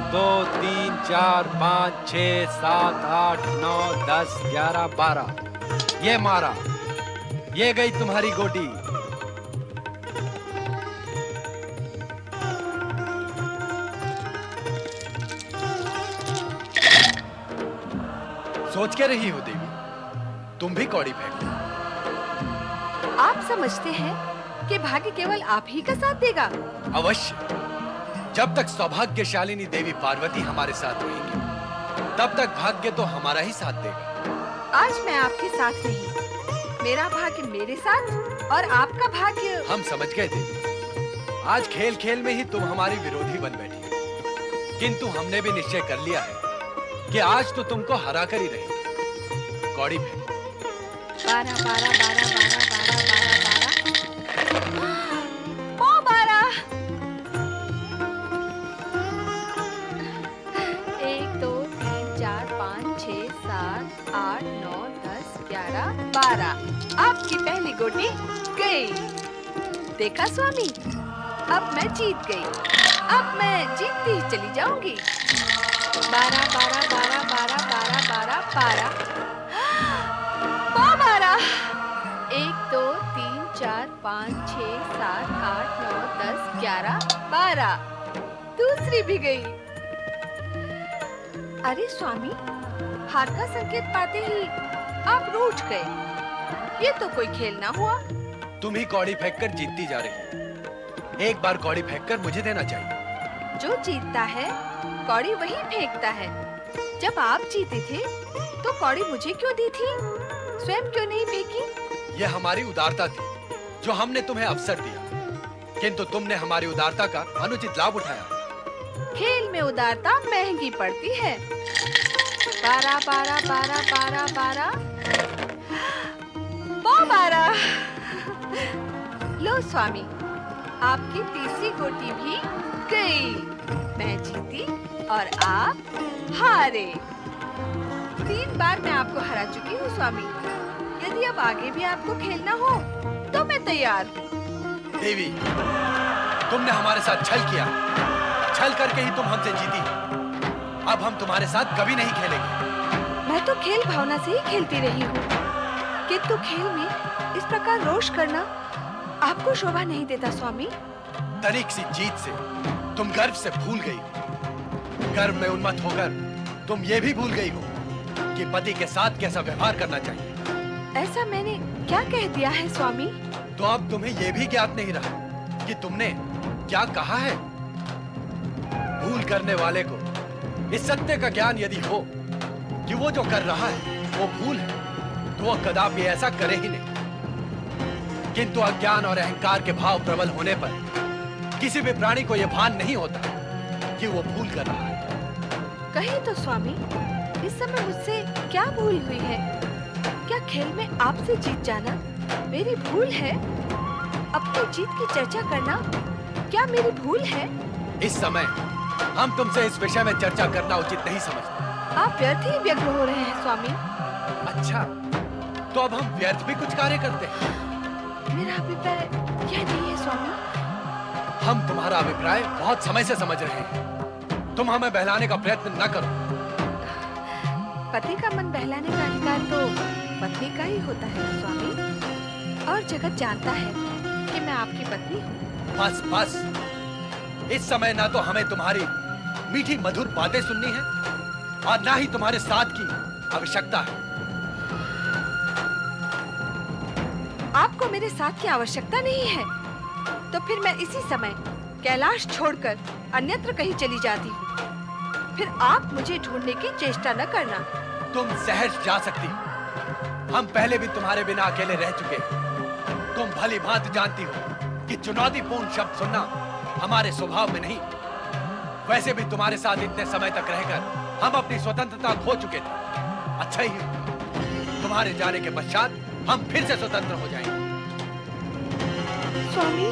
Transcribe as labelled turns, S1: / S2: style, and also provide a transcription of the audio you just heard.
S1: दो, तीन, चार, पाँच, छः, सात, आठ, नौ, 10, 11, 12। ये मारा, ये गई तुम्हारी गोटी। सोच के रही हो देवी, तुम भी कौड़ी फेंको।
S2: आप समझते हैं कि भाग्य केवल आप ही का साथ देगा?
S1: अवश्य। जब तक सौभाग्यशालिनी देवी पार्वती हमारे साथ रहेंगी, तब तक भाग्य तो हमारा ही साथ देगा।
S2: आज मैं आपके साथ नहीं, मेरा भाग्य मेरे साथ और आपका भाग्य।
S1: हम समझ गए देवी, आज खेल खेल में ही तुम हमारी विरोधी बन बैठी हो। किंतु हमने भी निश्चय कर लिया है कि आज तो तुमको हरा कर ही रहेंगे। कौड़ी फेंको।
S2: 12, 12, 12, 12, 12, 12, 12। 1, 2, 3, 4, 5, 6, 7, 8, 9, 10, 11, 12। आपकी पहली गोटी गई। देखा स्वामी, अब मैं जीत गई। अब मैं जीतती ही चली जाऊंगी। 12, 12, 12, 12, 12, 12, 12। 12। 1, 2, 3, 4, 5, 6, 7, 8, 9, 10, 11, 12। दूसरी भी गई। अरे स्वामी, हार का संकेत पाते ही आप रूठ गए। ये तो कोई खेल ना हुआ।
S1: तुम ही कौड़ी फेंककर जीतती जा रही हो। एक बार कौड़ी फेंककर मुझे देना चाहिए।
S2: जो जीतता है कौड़ी वही फेंकता है। जब आप जीते थे तो कौड़ी मुझे क्यों दी थी? स्वयं क्यों नहीं फेंकी?
S1: यह हमारी उदारता थी जो हमने तुम्हें अवसर दिया, किंतु तुमने हमारी उदारता का अनुचित लाभ उठाया।
S2: खेल में उदारता महंगी पड़ती है। 12, 12, 12, 12, 12, 12। लो स्वामी, आपकी तीसरी गोटी भी गई। मैं जीती और आप हारे। 3 बार मैं आपको हरा चुकी हूँ स्वामी। यदि अब आगे भी आपको खेलना हो तो मैं तैयार हूँ।
S1: देवी, तुमने हमारे साथ छल किया। छल करके ही तुम हमसे जीती। अब हम तुम्हारे साथ कभी नहीं खेलेंगे।
S2: मैं तो खेल भावना से ही खेलती रही हूँ, किंतु खेल में इस प्रकार रोष करना आपको शोभा नहीं देता स्वामी।
S1: तनिक सी जीत से तुम गर्व से भूल गई हो। गर्व में उन्मत्त होकर तुम ये भी भूल गई हो कि पति के साथ कैसा व्यवहार करना चाहिए।
S2: ऐसा मैंने क्या कह दिया है स्वामी?
S1: तो अब तुम्हें यह भी ज्ञात नहीं रहा कि तुमने क्या कहा है। भूल करने वाले को इस सत्य का ज्ञान यदि हो कि वो जो कर रहा है वो भूल है, तो वह कदापि ऐसा करे ही नहीं। किंतु अज्ञान और अहंकार के भाव प्रबल होने पर किसी भी प्राणी को यह भान नहीं होता कि वो भूल कर रहा है।
S2: कहिए तो स्वामी, इस समय मुझसे क्या भूल हुई है? क्या खेल में आपसे जीत जाना मेरी भूल है? अपनी जीत की चर्चा करना क्या मेरी भूल है?
S1: इस समय हम तुमसे इस विषय में चर्चा करना उचित नहीं समझते।
S2: आप व्यर्थ ही व्यग्र हो रहे हैं स्वामी।
S1: अच्छा, तो अब हम व्यर्थ भी कुछ कार्य करते हैं।
S2: मेरा अभिप्राय यह नहीं है स्वामी।
S1: हम तुम्हारा अभिप्राय बहुत समय से समझ रहे हैं। तुम हमें बहलाने का प्रयत्न न करो।
S2: पति का मन बहलाने का अधिकार तो पत्नी का ही होता है स्वामी। और जगत जानता है कि मैं आपकी पत्नी हूँ।
S1: बस बस, इस समय ना तो हमें तुम्हारी मीठी मधुर बातें सुननी है और ना ही तुम्हारे साथ की आवश्यकता है।
S2: आपको मेरे साथ की आवश्यकता नहीं है तो फिर मैं इसी समय कैलाश छोड़कर अन्यत्र कहीं चली जाती हूँ। फिर आप मुझे ढूंढने की चेष्टा न करना।
S1: तुम सहज जा सकती हो। हम पहले भी तुम्हारे बिना अकेले रह चुके हैं। तुम भली भांति जानती हो कि चुनौतीपूर्ण शब्द सुनना हमारे स्वभाव में नहीं। वैसे भी तुम्हारे साथ इतने समय तक रहकर हम अपनी स्वतंत्रता खो चुके थे। अच्छा ही हुआ। तुम्हारे जाने के पश्चात हम फिर से स्वतंत्र हो जाएंगे।
S2: स्वामी,